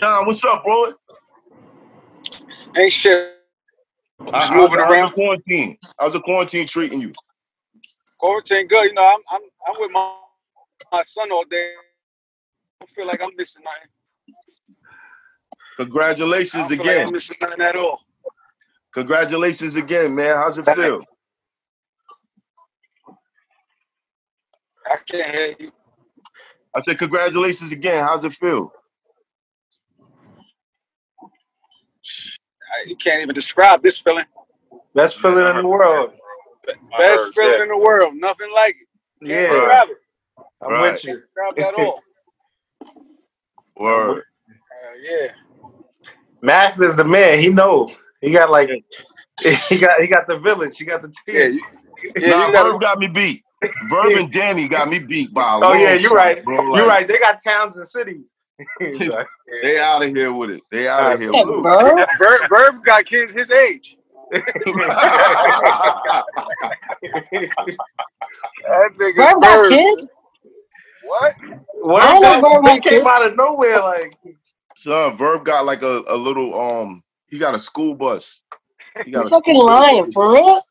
John, what's up, bro? Ain't shit. Just How's moving around. quarantine? How's the quarantine treating you? Quarantine good. You know, I'm with my son all day. I don't feel like I'm missing nothing. Congratulations I don't feel again. like I'm missing nothing at all. Congratulations again, man. How's it feel? I can't hear you. I said congratulations again. How's it feel? You can't even describe this feeling. Best feeling in the world. Best feeling in the world. Nothing like it. Can't describe it. I'm with you. Can't describe it at all. Word. Yeah. Math is the man. He know. He got like he got the village. He got the team. Yeah, Verb got me beat. Verb and Danny got me beat by a Oh yeah, you're right. Bro, you're right. They got towns and cities. Right. They out of here with it. They out of here. Verb got kids his age. Verb got kids? What? I know Verb got came kids. out of nowhere, like. Son, Verb got like a little he got a school bus. He got You fucking lying, for real?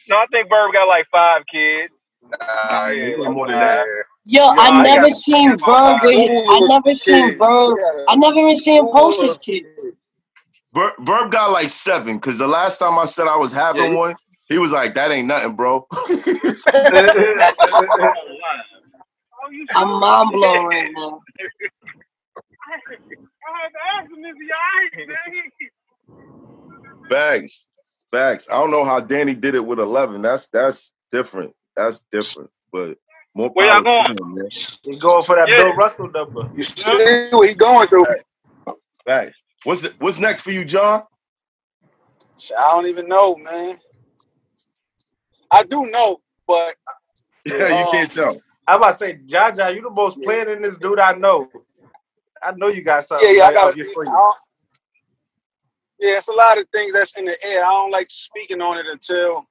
No, I think Verb got like 5 kids. More than that. Yo, I never seen Verb with I never seen Verb. I never even seen him post his kid. Verb got like 7, because the last time I said I was having one, he was like, that ain't nothing, bro. I'm mind blown right now. Facts. I don't know how Danny did it with 11. That's different. That's different. But more where y'all power going? to him, man. He's going for that Bill Russell number. You see what he's going through. Facts. What's next for you, John? I don't even know, man. I do know, but you can't tell. I'm about to say, Jaja, you the most playing in this dude I know. I know you got something. Yeah, I got yeah, it's a lot of things that's in the air. I don't like speaking on it until,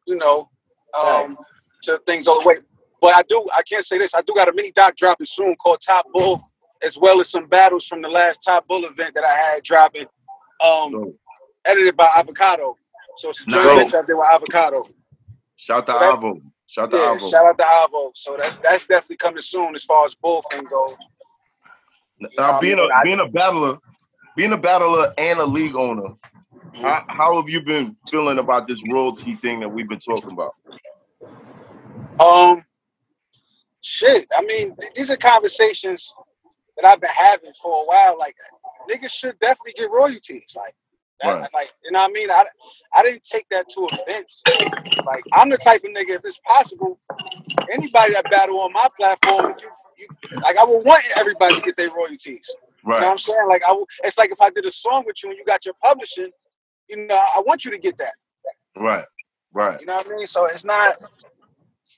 till things all the way. But I can't say this. I do got a mini doc dropping soon called Top Bull, as well as some battles from the last Top Bull event that I had dropping, edited by Avocado. So it's a joint venture out there with Avocado. Shout out to Avo. Shout out to Avo. So that's definitely coming soon as far as bullpen goes. Now, being a battler and a league owner, how have you been feeling about this royalty thing that we've been talking about? Shit. I mean, these are conversations that I've been having for a while. Like, niggas should definitely get royalties. Like, that, like, you know what I mean? I didn't take that to offense. Like, I'm the type of nigga, if it's possible, anybody that battle on my platform, I would want everybody to get their royalties. Right. You know what I'm saying? Like, it's like if I did a song with you and you got your publishing, I want you to get that. Right. You know what I mean? So it's not,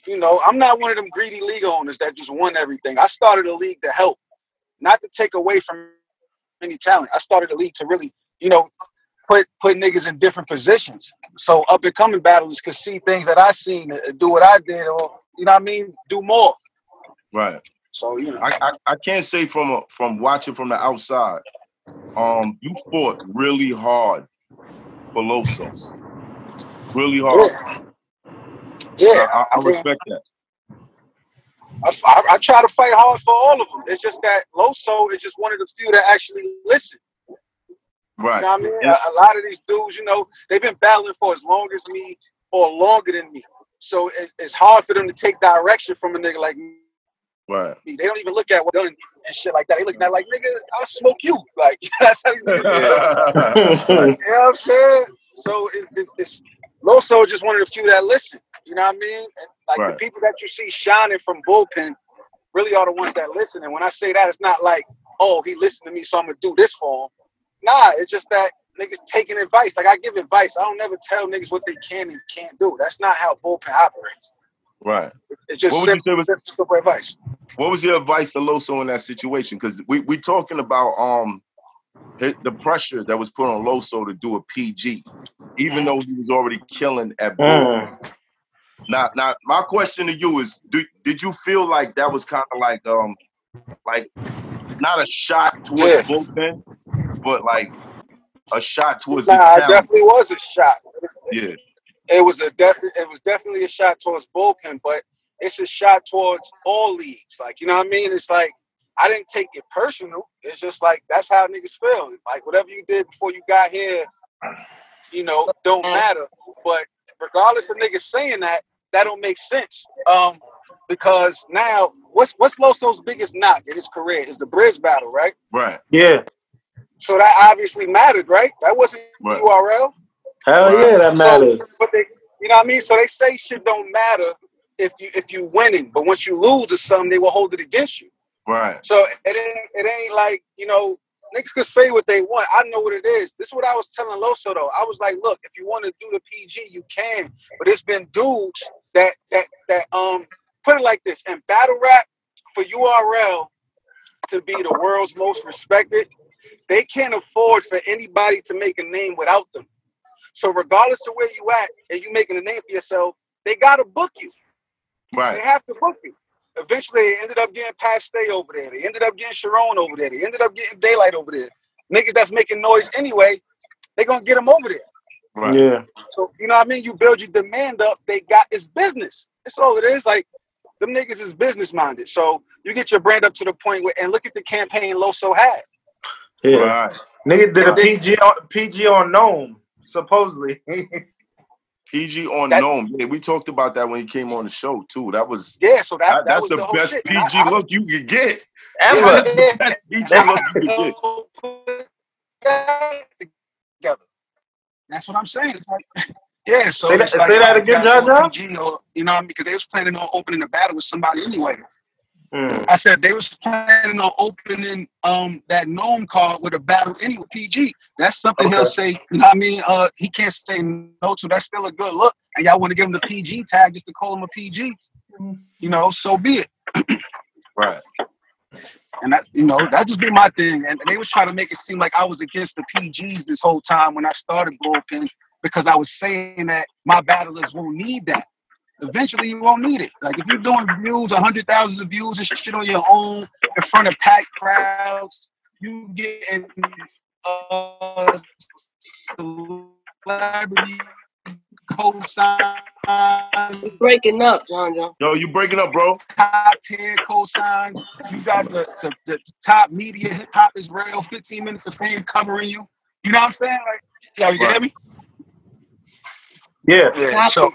I'm not one of them greedy league owners that just want everything. I started a league to help, not to take away from any talent. I started a league to really, put niggas in different positions. So up and coming battlers could see things that I seen, do what I did, or, do more. Right. So, I can't say from watching from the outside, you fought really hard for Loso. Really hard. Yeah. I respect that. I try to fight hard for all of them. It's just that Loso is just one of the few that actually listen. Right. You know what I mean? Yeah. A lot of these dudes, they've been battling for as long as me or longer than me. So it's hard for them to take direction from a nigga like me. Right. They don't even look at what done and shit like that. They looking at like, nigga, I'll smoke you. Like, that's how these niggas do. You know what I'm saying? So it's Loso just one of the few that listen. You know what I mean? And like the people that you see shining from bullpen really are the ones that listen. And when I say that, it's not like, oh, he listened to me, so I'm gonna do this for him. Nah, it's just that niggas taking advice. Like, I give advice. I don't never tell niggas what they can and can't do. That's not how bullpen operates. Right. It's just simple advice. What was your advice to Loso in that situation? Because we talking about the pressure that was put on Loso to do a PG, even though he was already killing at bull. Now, my question to you is: Did you feel like that was kind of like not a shot towards the bullpen, but like a shot towards the Nah, it talent. definitely was a shot. Yeah. It was definitely a shot towards bullpen, but it's a shot towards all leagues. Like, you know what I mean? It's like I didn't take it personal. It's just like that's how niggas feel. Like whatever you did before you got here, you know, don't matter. But regardless of niggas saying that, that don't make sense. Because now what's Loso's biggest knock in his career is the bridge battle, right? Right. Yeah. So that obviously mattered, right? That wasn't Right. URL. Hell yeah, that matters. So, but they, you know what I mean? So they say shit don't matter if you winning, but once you lose or something, they will hold it against you. Right. So it ain't like, you know, niggas can say what they want. I know what it is. This is what I was telling Loso though. I was like, look, if you want to do the PG, you can. But it's been dudes that put it like this, in battle rap, for URL to be the world's most respected, they can't afford for anybody to make a name without them. So regardless of where you at and you making a name for yourself, they gotta book you. Right. They have to book you. Eventually, they ended up getting Paste over there. They ended up getting Sharon over there. They ended up getting Daylight over there. Niggas that's making noise anyway, they gonna get them over there. Right. Yeah. So, you know what I mean? You build your demand up, they got it's business. That's all it is. Like, them niggas is business minded. So you get your brand up to the point where, and look at the campaign Loso had. Yeah. Right. Nigga did a PG on Gnome, supposedly. PG on Gnome. Yeah, we talked about that when he came on the show too. That was so that that's was the the whole best shit. PG look you could get. Ever. That's the best PG look you could get. Together. That's what I'm saying. It's like, yeah. So say it's like, that again, John. PG, or, you know, because they was planning on opening the battle with somebody anyway. Mm. I said they was planning on opening that Gnome card with a battle anyway. PG. That's something he'll say. You know what I mean? He can't say no to. That's still a good look. And y'all want to give him the PG tag just to call him a PG? You know, so be it. Right. And that, you know, that just be my thing. And they was trying to make it seem like I was against the PGs this whole time when I started Bullpen, because I was saying that my battlers won't need that. Eventually, you won't need it. Like if you're doing views, 100,000 of views and shit on your own in front of packed crowds, you getting celebrity cosigns. Breaking up, John. Yo, you breaking up, bro? Top tier cosigns. You got the top media. Hip hop is real. 15 minutes of fame covering you. You know what I'm saying? Like, yeah, you can hear me? Yeah. Yeah. So.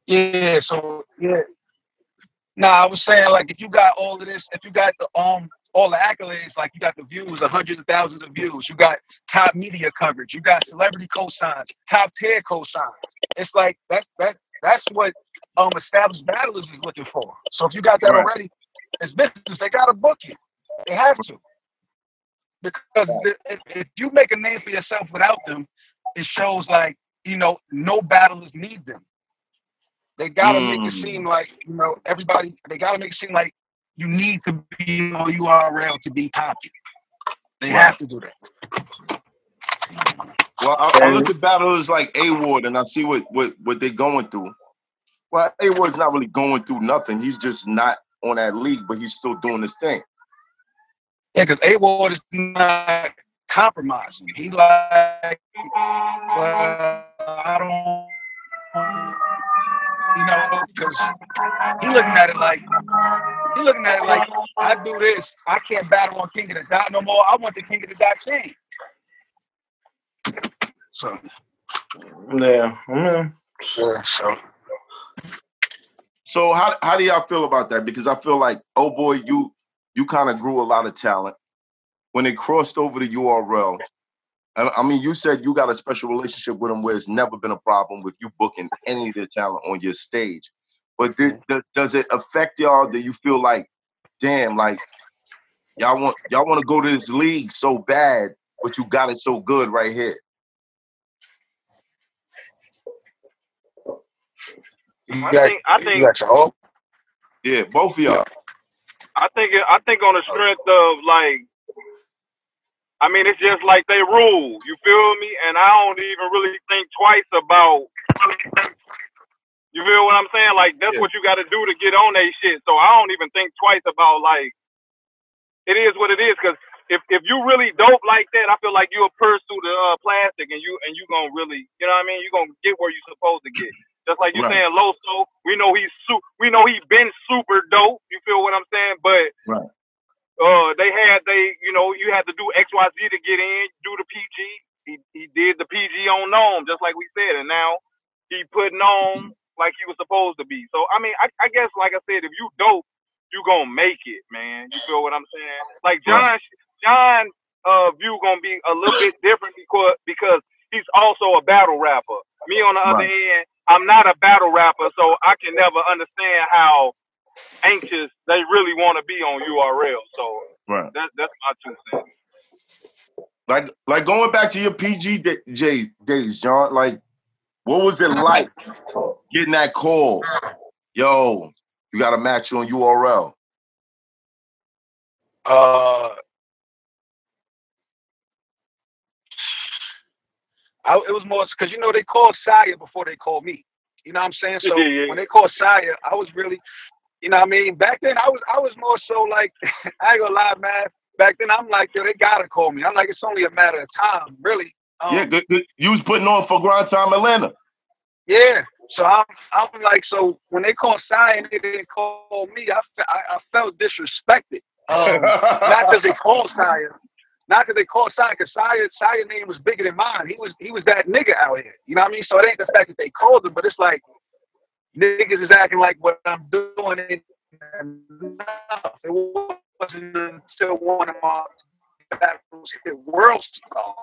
Yeah, so yeah. Nah, I was saying like if you got all of this, if you got the all the accolades, like you got the views, the hundreds of thousands of views, you got top media coverage, you got celebrity cosigns, top tier cosigns. It's like that's what established battlers is looking for. So if you got that already, it's business. They gotta book you. They have to. Because if you make a name for yourself without them, it shows like, you know, no battlers need them. They gotta make it seem like, you know, everybody, they gotta make it seem like you need to be on URL to be popular. They have to do that. Well, I look at battlers like A-Ward and I see what they're going through. Well, A-Ward's not really going through nothing. He's just not on that league, but he's still doing his thing. Yeah, because A-Ward is not compromising. He like, I don't, you know, because he looking at it like I do this, I can't battle on King of the Dot no more. I want the King of the Dot chain. So yeah, So how do y'all feel about that? Because I feel like, oh boy, you kind of grew a lot of talent when it crossed over to URL. I mean, you said you got a special relationship with them where it's never been a problem with you booking any of their talent on your stage. But does it affect y'all? Do you feel like, damn, like y'all want to go to this league so bad, but you got it so good right here? I think you got your own. Yeah, both of y'all. I think on the strength of like, I mean, it's just like they rule. You feel me? And I don't even really think twice about You feel what I'm saying? Like, that's what you got to do to get on that shit. So I don't even think twice about, like, it is what it is. Because if you really dope like that, I feel like you'll pursue the plastic and you going to really, you know what I mean? You're going to get where you're supposed to get. Just like you saying Loso, we know he been super dope. You feel what I'm saying? But you had to do XYZ to get in, do the PG. He did the PG on Noam, just like we said, and now he putting on like he was supposed to be. So I mean, I guess like I said, if you dope, you gonna make it, man. You feel what I'm saying? Like John view gonna be a little bit different because he's also a battle rapper. Me on the other end, I'm not a battle rapper, so I can never understand how anxious they really want to be on URL. So that's my 2 cents. Like going back to your PG days, John. Like, what was it like getting that call? Yo, you got a match on URL. It was more because they called Saya before they called me. You know what I'm saying? So when they called Saya, I was really, you know what I mean? Back then, I was more so like, I ain't gonna lie, man. Back then, I'm like, yo, they gotta call me. I'm like, it's only a matter of time, really. Good. You was putting on for Grind Time Atlanta. Yeah. So I'm like, so when they called Saya and they didn't call me, I felt disrespected. Not because they called Saya. Not because they called Saya, because Saya's name was bigger than mine. He was that nigga out here. You know what I mean? So it ain't the fact that they called him, but it's like niggas is acting like what I'm doing ain't enough. It wasn't until one of my battles hit world star.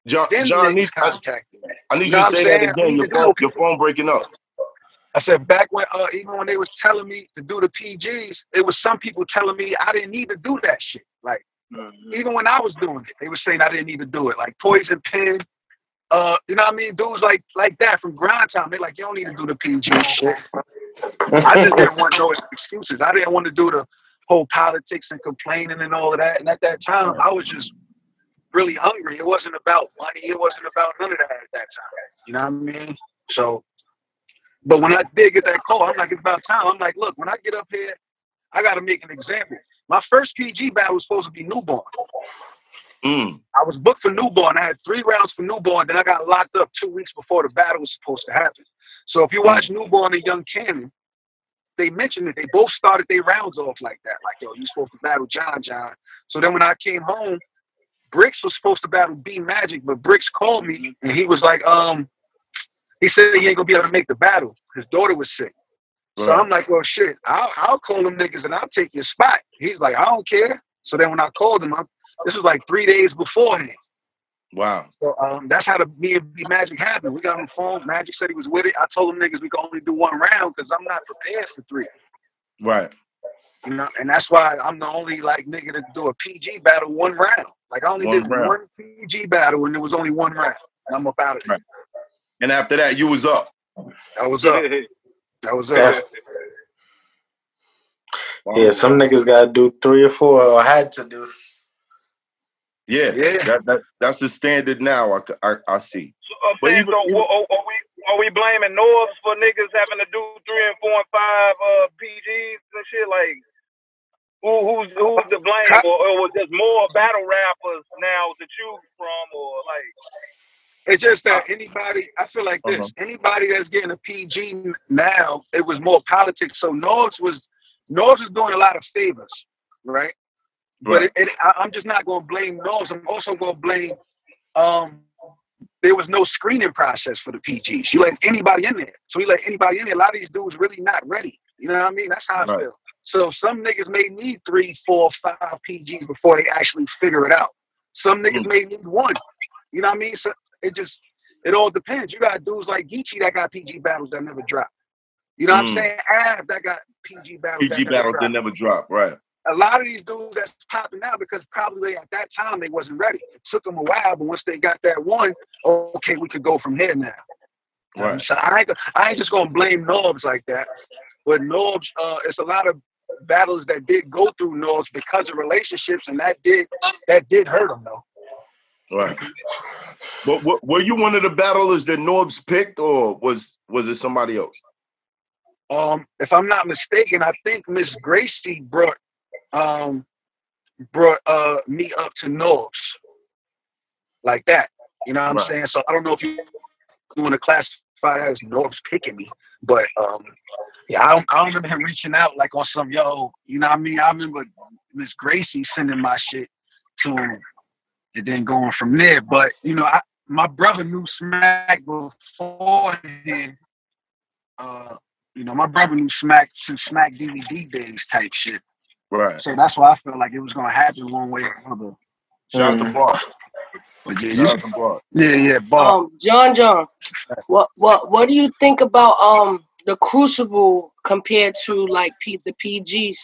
John, I need you to say that again. Your phone breaking up. I said back when even when they was telling me to do the PGs, it was some people telling me I didn't need to do that shit. Like even when I was doing it, they were saying I didn't need to do it. Like Poison Pen, you know what I mean? Dudes like that from Grind Time, they like, you don't need to do the PG shit. I just didn't want no excuses. I didn't want to do the whole politics and complaining and all of that. And at that time, I was just really hungry. It wasn't about money. It wasn't about none of that at that time. You know what I mean? So, but when I did get that call, I'm like, it's about time. I'm like, look, when I get up here, I got to make an example. My first PG battle was supposed to be Newborn. I was booked for Newborn. I had 3 rounds for Newborn. Then I got locked up 2 weeks before the battle was supposed to happen. So if you watch Newborn and Young Cannon, they mentioned it. They both started their rounds off like that. Like, yo, you supposed to battle John. So then when I came home, Bricks was supposed to battle B Magic, but Bricks called me and he was like, he said he ain't gonna be able to make the battle. His daughter was sick. So I'm like, well, shit, I'll call them niggas and I'll take your spot. He's like, I don't care. So then when I called him, this was like 3 days beforehand. Wow. So that's how me and B Magic happened. We got on the phone. Magic said he was with it. I told them niggas we can only do 1 round because I'm not prepared for 3. Right. You know, and that's why I'm the only like nigga to do a PG battle 1 round. Like I only did 1 PG battle and there was only 1 round. And I'm up out of it. Right. And after that, you was up. I was up. That was up. Yeah, some niggas gotta do 3 or 4 or had to do. Yeah. That's the standard now. I see. So, are we blaming Norbes for niggas having to do 3 and 4 and 5 PGs and shit? Like, who's to blame? Or was there more battle rappers now to choose from? Or like, it's just that anybody, I feel like this, anybody that's getting a PG now, it was more politics. So Norbes was doing a lot of favors, right? But I'm just not going to blame Norbes. I'm also going to blame, there was no screening process for the PGs. You let anybody in there. So you let anybody in there. A lot of these dudes really not ready. You know what I mean? That's how I feel. So some niggas may need 3, 4, 5 PGs before they actually figure it out. Some niggas may need 1. You know what I mean? So it all depends. You got dudes like Geechee that got PG battles that never drop. You know what I'm saying? Av that got PG battles that never drop. Right. A lot of these dudes that's popping out because probably at that time they wasn't ready. It took them a while, but once they got that 1, okay, we could go from here now. Right. So I ain't just gonna blame Norbes like that. But Norbes, it's a lot of battles that did go through Norbes because of relationships, and that did hurt them though. Right. But were you one of the battlers that Norbes picked, or was it somebody else? If I'm not mistaken, I think Miss Gracie brought me up to Norbes like that. You know what I'm saying? So I don't know if you want to classify that as Norbes picking me, but yeah, I don't remember him reaching out like on some yo. You know what I mean? I remember Miss Gracie sending my shit to him and then going from there. But you know, my brother knew Smack beforehand. You know, my brother knew Smack since Smack DVD days type shit. Right. So that's why I felt like it was gonna happen one way or another. Shout out to Bart. But yeah, Bart. John, what do you think about the Crucible compared to like the PG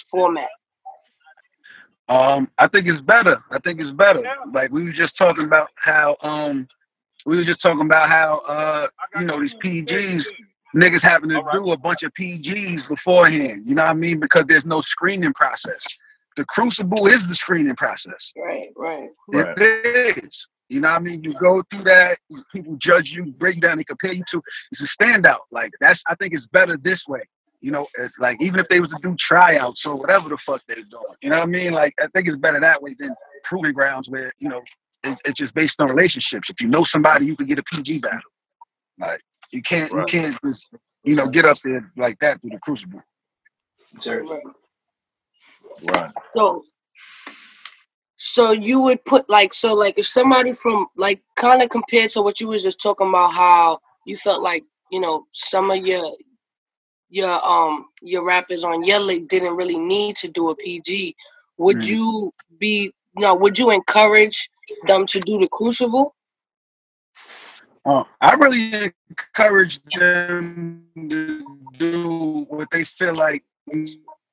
format? I think it's better. Like we were just talking about how you know, these PGs, niggas having to do a bunch of PGs beforehand. You know what I mean? Because there's no screening process. The Crucible is the screening process. Right. It is. You know what I mean? You go through that, people judge you, break you down, they compare you to. It's a standout. Like I think it's better this way. You know, like even if they was to do tryouts or whatever the fuck they're doing. You know what I mean? Like I think it's better that way than proving grounds where, you know, it's just based on relationships. If you know somebody, you can get a PG battle. Like you can't just, you know, get up there like that through the Crucible. Right. So you would put like if somebody from like kind of compared to what you was just talking about, how you felt like, you know, some of your rappers on your league didn't really need to do a PG. Would you encourage them to do the Crucible? I really encourage them to do what they feel like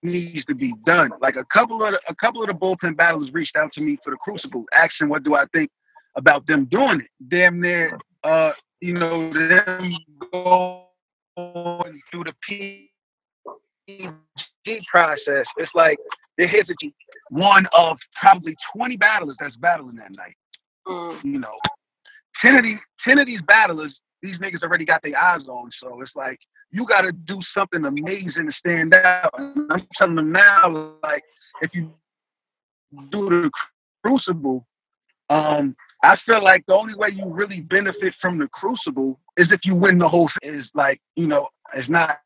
needs to be done. Like a couple of the bullpen battlers reached out to me for the Crucible, asking what do I think about them doing it. Damn near, you know, them going through the PG process. It's like here's one of probably 20 battlers that's battling that night. You know, 10 of these battlers, these niggas already got their eyes on. So it's like, you got to do something amazing to stand out. And I'm telling them now, like, if you do the Crucible, I feel like the only way you really benefit from the Crucible is if you win the whole thing. Is like, you know, it's not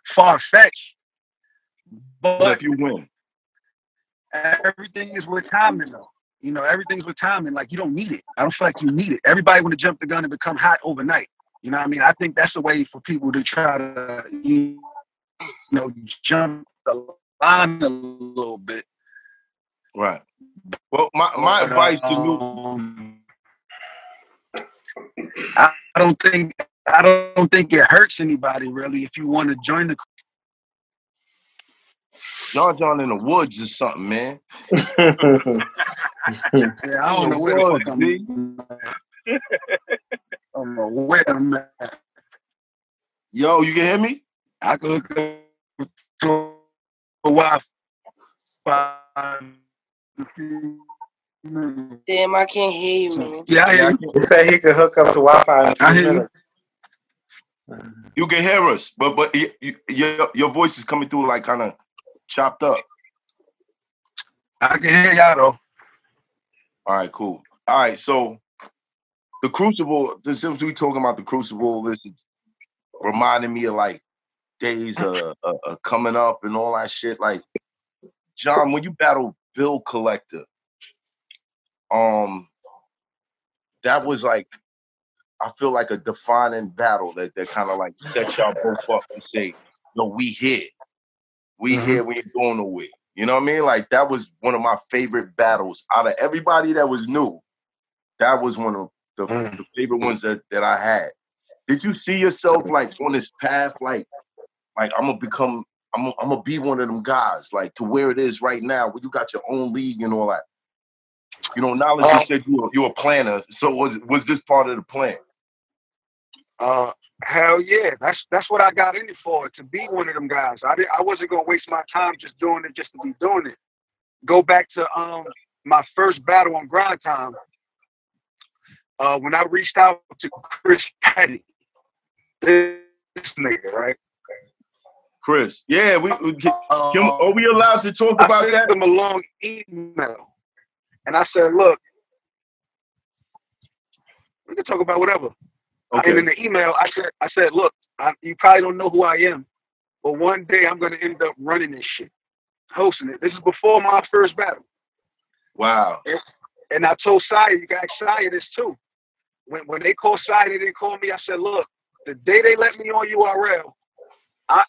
far-fetched. But if you win. Everything is with timing, though. You know, everything's with timing. Like, you don't need it. I don't feel like you need it. Everybody want to jump the gun and become hot overnight. You know what I mean? I think that's a way for people to try to, you know, jump the line a little bit. Right. Well, my advice to you, I don't think it hurts anybody really if you want to join the. John in the woods or something, man. Yeah, I don't know where the fuck I'm at. I don't know where I'm at. Yo, you can hear me? I could look up to Wi-Fi. Damn, I can't hear you, man. Yeah, I hear you. He said he could hook up to Wi-Fi. I hear you. You can hear us, but your voice is coming through like kind of chopped up. I can hear y'all though. All right, cool. All right, so the Crucible, since we talking about the Crucible, this is reminding me of like days of coming up and all that shit. Like, John, when you battle Bill Collector, that was like, I feel like a defining battle that kind of like sets y'all both up and say, yo, we here. We here, we ain't going nowhere. You know what I mean? Like, that was one of my favorite battles. Out of everybody that was new, that was one of the favorite ones that I had. Did you see yourself like on this path, like I'm gonna be one of them guys, like to where it is right now, where you got your own league and all that? You know, knowledge you said you're a planner, so was this part of the plan? Hell yeah, that's what I got in it for, to be one of them guys. I wasn't gonna waste my time just doing it just to be doing it. Go back to my first battle on Grind Time. when I reached out to Chris Petty, this nigga, right? Chris, yeah, are we allowed to talk about that? I sent him a long email, and I said, look, we can talk about whatever. Okay. And in the email, I said, look, you probably don't know who I am, but one day I'm going to end up running this shit, hosting it. This is before my first battle. Wow. And I told Saya, you got Saya this too. When they called Saya, they didn't call me. I said, look, the day they let me on URL,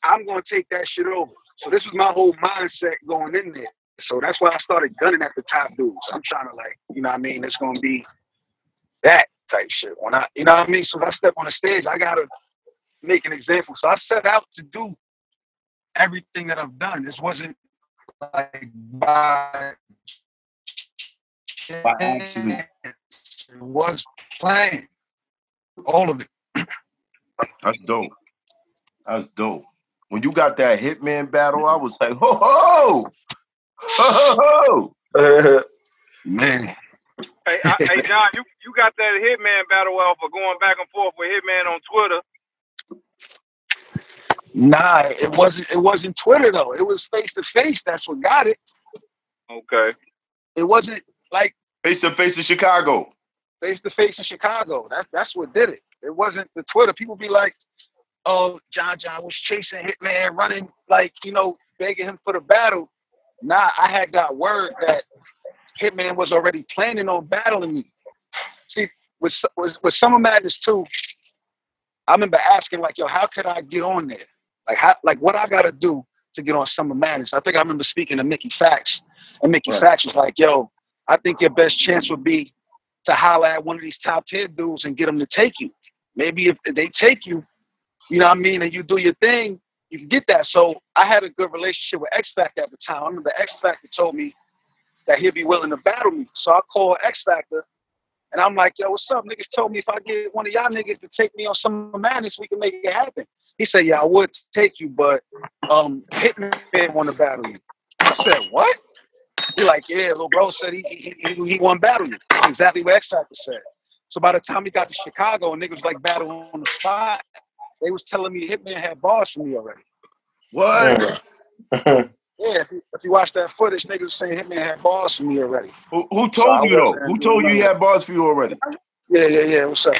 I'm going to take that shit over. So this was my whole mindset going in there. So that's why I started gunning at the top dudes. I'm trying to like, you know what I mean? It's going to be that type shit. When you know what I mean? So when I step on the stage, I got to make an example. So I set out to do everything that I've done. This wasn't like by accident. It was planned. All of it. That's dope. That's dope. When you got that Hitman battle, I was like, ho ho, ho ho, man. Hey, John, you got that Hitman battle off for going back and forth with Hitman on Twitter. Nah, it wasn't Twitter though. It was face to face. That's what got it. Okay. It wasn't like face to face in Chicago. Face to face in Chicago. That's what did it. It wasn't the Twitter. People be like, oh, John was chasing Hitman, running, like, you know, begging him for the battle. Nah, I had got word that Hitman was already planning on battling me. See, with Summer Madness 2, I remember asking, like, yo, how could I get on there? Like, what I got to do to get on Summer Madness? I think I remember speaking to Mickey Fax, and Mickey Fax was like, yo, I think your best chance would be to holler at one of these top tier dudes and get them to take you. Maybe if they take you, you know what I mean, and you do your thing, you can get that. So I had a good relationship with X Factor at the time. I remember X Factor told me that he'd be willing to battle me. So I called X Factor, and I'm like, yo, what's up? Niggas told me if I get one of y'all niggas to take me on Summer Madness, we can make it happen. He said, yeah, I would take you, but Hitman want to battle you. I said, what? He like, yeah, little bro said he want to battle you. That's exactly what X Factor said. So by the time he got to Chicago and niggas was like battling on the spot, they was telling me Hitman had bars for me already. What? Yeah, if you watch that footage, niggas was saying Hitman had bars for me already. Who told you though? Who told you he had bars for you already? Yeah. What's up?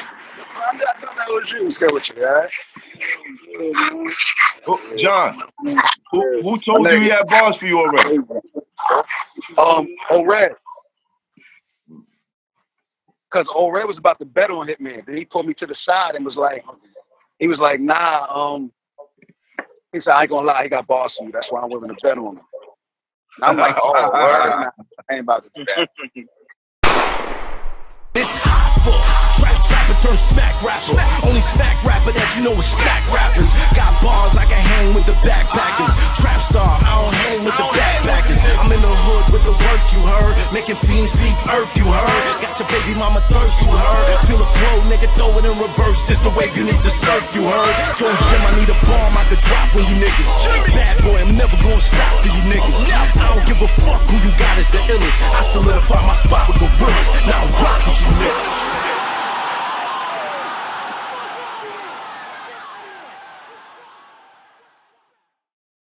I thought that was you. What's good with you, all right? John, who told you he had bars for you already? O-Red. Because O-Red was about to bet on Hitman. Then he pulled me to the side and was like, nah, he said, I ain't gonna lie, he got bars for you. That's why I'm willing to bet on him. And I'm like, oh, word, nah, I ain't about to do that. This hot for trapper turn smack rapper. Only smack rapper that you know is smack rappers. Got bars, I can hang with the backpackers. Trap star, I don't hang with the backpackers. I'm in the hood with the work, you heard. Making fiends leave earth, you heard. Got your baby mama thirst, you heard. Feel the flow, nigga, throw it in reverse. This the wave you need to surf, you heard. Told Jim I need a bomb I could drop on you niggas. Bad boy, I'm never gonna stop for you niggas. I don't give a fuck who you got is the illest. I solidify my spot with gorillas. Now I'm rock with you niggas.